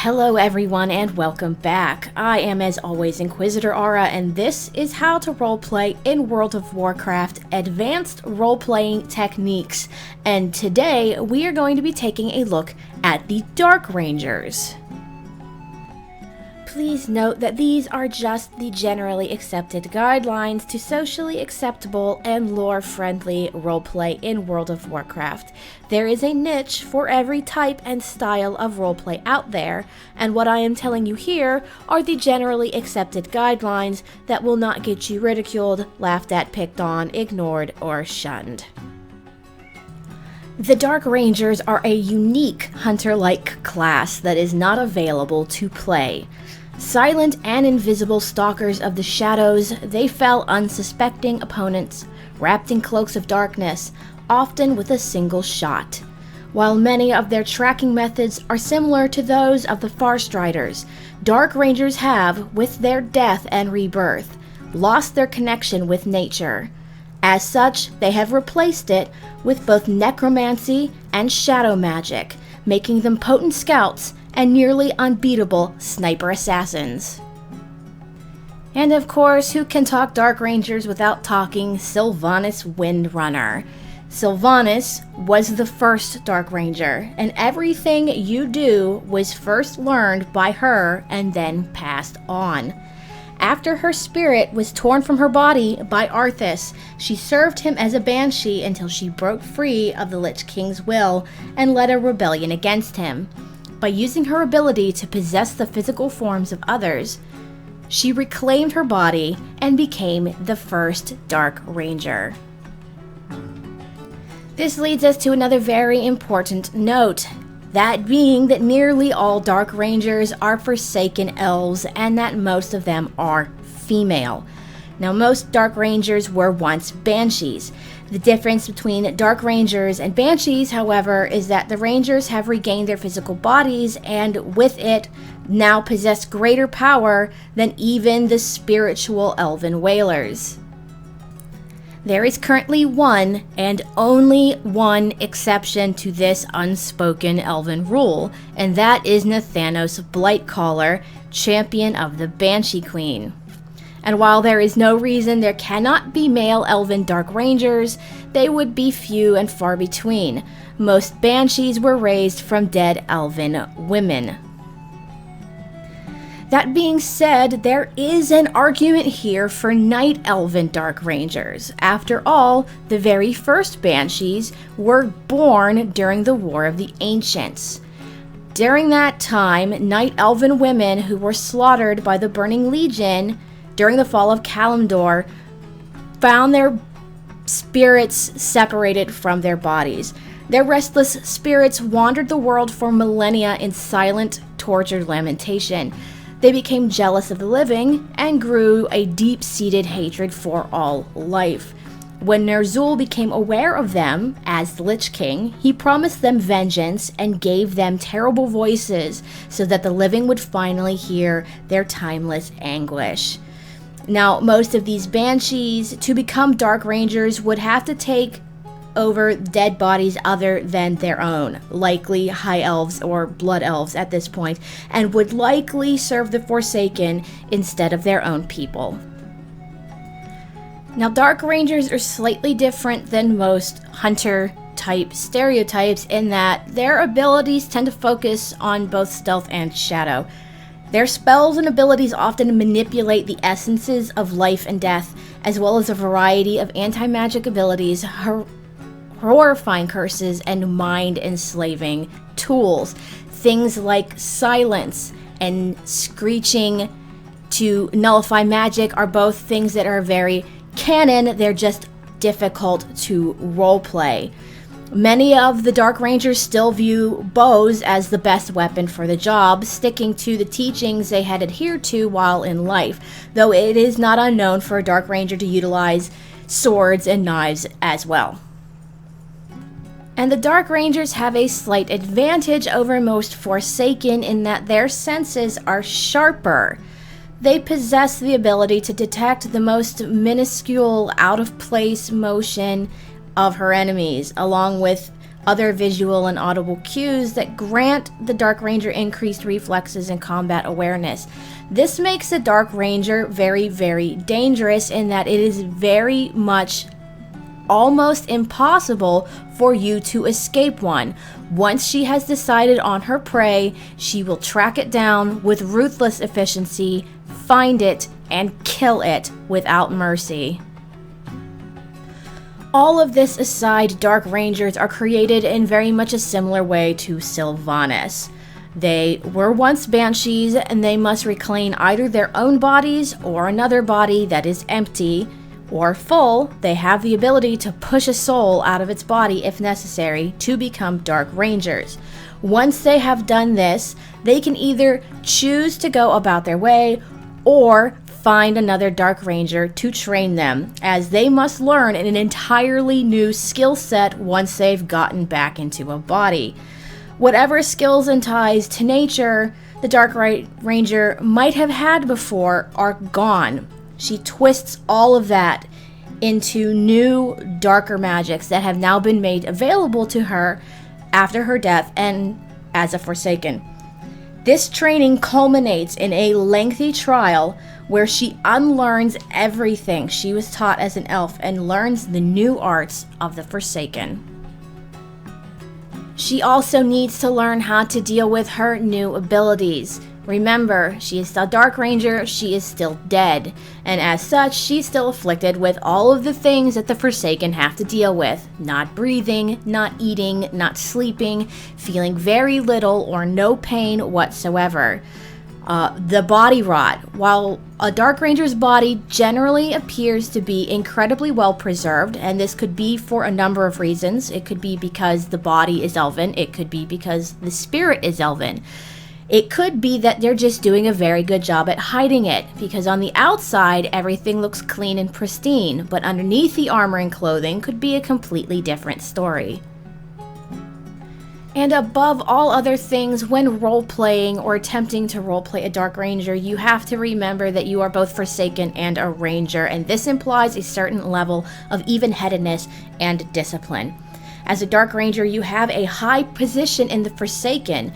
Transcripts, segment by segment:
Hello everyone and welcome back. I am as always Inquisitor Aura and this is how to roleplay in World of Warcraft Advanced Role-Playing Techniques. And today we are going to be taking a look at the Dark Rangers. Please note that these are just the generally accepted guidelines to socially acceptable and lore-friendly roleplay in World of Warcraft. There is a niche for every type and style of roleplay out there, and what I am telling you here are the generally accepted guidelines that will not get you ridiculed, laughed at, picked on, ignored, or shunned. The Dark Rangers are a unique hunter-like class that is not available to play. Silent and invisible stalkers of the shadows, they fell unsuspecting opponents, wrapped in cloaks of darkness, often with a single shot. While many of their tracking methods are similar to those of the Farstriders, Dark Rangers have, with their death and rebirth, lost their connection with nature. As such, they have replaced it with both necromancy and shadow magic, making them potent scouts and nearly unbeatable sniper assassins. And of course, who can talk Dark Rangers without talking Sylvanas Windrunner? Sylvanas was the first Dark Ranger, and everything you do was first learned by her and then passed on. After her spirit was torn from her body by Arthas, she served him as a banshee until she broke free of the Lich King's will and led a rebellion against him. By using her ability to possess the physical forms of others, she reclaimed her body and became the first Dark Ranger. This leads us to another very important note, that being that nearly all Dark Rangers are Forsaken elves and that most of them are female. Now, most Dark Rangers were once banshees. The difference between Dark Rangers and banshees, however, is that the Rangers have regained their physical bodies and with it now possess greater power than even the spiritual elven whalers. There is currently one and only one exception to this unspoken elven rule, and that is Nathanos Blightcaller, champion of the Banshee Queen. And while there is no reason there cannot be male elven Dark Rangers, they would be few and far between. Most banshees were raised from dead elven women. That being said, there is an argument here for Night Elven Dark Rangers. After all, the very first banshees were born during the War of the Ancients. During that time, Night Elven women who were slaughtered by the Burning Legion during the fall of Kalimdor found their spirits separated from their bodies. Their restless spirits wandered the world for millennia in silent, tortured lamentation. They became jealous of the living and grew a deep-seated hatred for all life. When Ner'zhul became aware of them as the Lich King, he promised them vengeance and gave them terrible voices so that the living would finally hear their timeless anguish. Now, most of these banshees, to become Dark Rangers, would have to take over dead bodies other than their own, likely High Elves or Blood Elves at this point, and would likely serve the Forsaken instead of their own people. Now, Dark Rangers are slightly different than most hunter-type stereotypes in that their abilities tend to focus on both stealth and shadow. Their spells and abilities often manipulate the essences of life and death, as well as a variety of anti-magic abilities, horrifying curses, and mind-enslaving tools. Things like silence and screeching to nullify magic are both things that are very canon. They're just difficult to roleplay. Many of the Dark Rangers still view bows as the best weapon for the job, sticking to the teachings they had adhered to while in life, though it is not unknown for a Dark Ranger to utilize swords and knives as well. And the Dark Rangers have a slight advantage over most Forsaken in that their senses are sharper. They possess the ability to detect the most minuscule, out-of-place motion of her enemies, along with other visual and audible cues that grant the Dark Ranger increased reflexes and combat awareness. This makes the Dark Ranger very, very dangerous in that it is very much almost impossible for you to escape one. Once she has decided on her prey, she will track it down with ruthless efficiency, find it, and kill it without mercy. All of this aside, Dark Rangers are created in very much a similar way to Sylvanas. They were once banshees, and they must reclaim either their own bodies or another body that is empty or full. They have the ability to push a soul out of its body if necessary to become Dark Rangers. Once they have done this, they can either choose to go about their way or find another Dark Ranger to train them, as they must learn an entirely new skill set once they've gotten back into a body. Whatever skills and ties to nature the Dark Ranger might have had before are gone. She twists all of that into new, darker magics that have now been made available to her after her death and as a Forsaken. This training culminates in a lengthy trial where she unlearns everything she was taught as an elf and learns the new arts of the Forsaken. She also needs to learn how to deal with her new abilities. Remember, she is still Dark Ranger, she is still dead, and as such, she's still afflicted with all of the things that the Forsaken have to deal with. Not breathing, not eating, not sleeping, feeling very little or no pain whatsoever. The body rot. While a Dark Ranger's body generally appears to be incredibly well preserved, and this could be for a number of reasons. It could be because the body is elven, it could be because the spirit is elven. It could be that they're just doing a very good job at hiding it, because on the outside everything looks clean and pristine, but underneath the armor and clothing could be a completely different story. And above all other things, when role-playing or attempting to role-play a Dark Ranger, you have to remember that you are both Forsaken and a Ranger, and this implies a certain level of even-headedness and discipline. As a Dark Ranger, you have a high position in the Forsaken.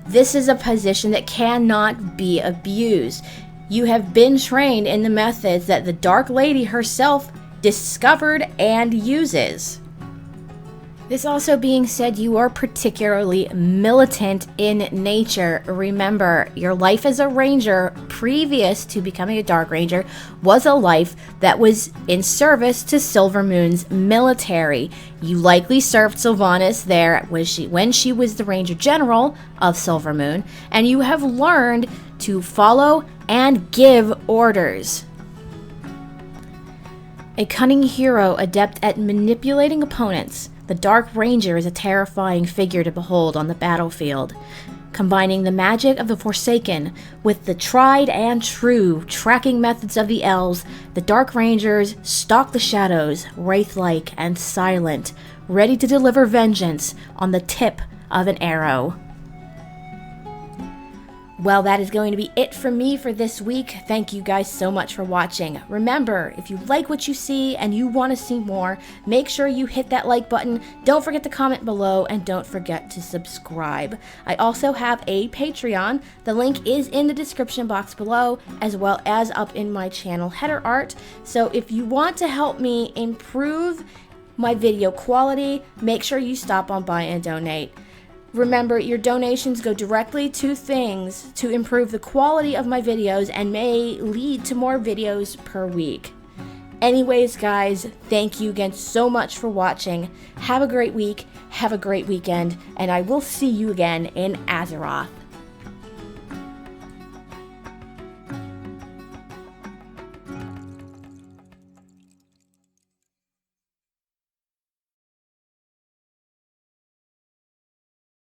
This is a position that cannot be abused. You have been trained in the methods that the Dark Lady herself discovered and uses. This also being said, you are particularly militant in nature. Remember, your life as a Ranger previous to becoming a Dark Ranger was a life that was in service to Silvermoon's military. You likely served Sylvanas there when she was the Ranger General of Silvermoon, and you have learned to follow and give orders. A cunning hero adept at manipulating opponents, the Dark Ranger is a terrifying figure to behold on the battlefield. Combining the magic of the Forsaken with the tried and true tracking methods of the elves, the Dark Rangers stalk the shadows, wraith-like and silent, ready to deliver vengeance on the tip of an arrow. Well, that is going to be it from me for this week. Thank you guys so much for watching. Remember, if you like what you see and you want to see more, make sure you hit that like button. Don't forget to comment below, and don't forget to subscribe. I also have a Patreon. The link is in the description box below, as well as up in my channel header art. So if you want to help me improve my video quality, make sure you stop on by and donate. Remember, your donations go directly to things to improve the quality of my videos and may lead to more videos per week. Anyways, guys, thank you again so much for watching. Have a great week, have a great weekend, and I will see you again in Azeroth.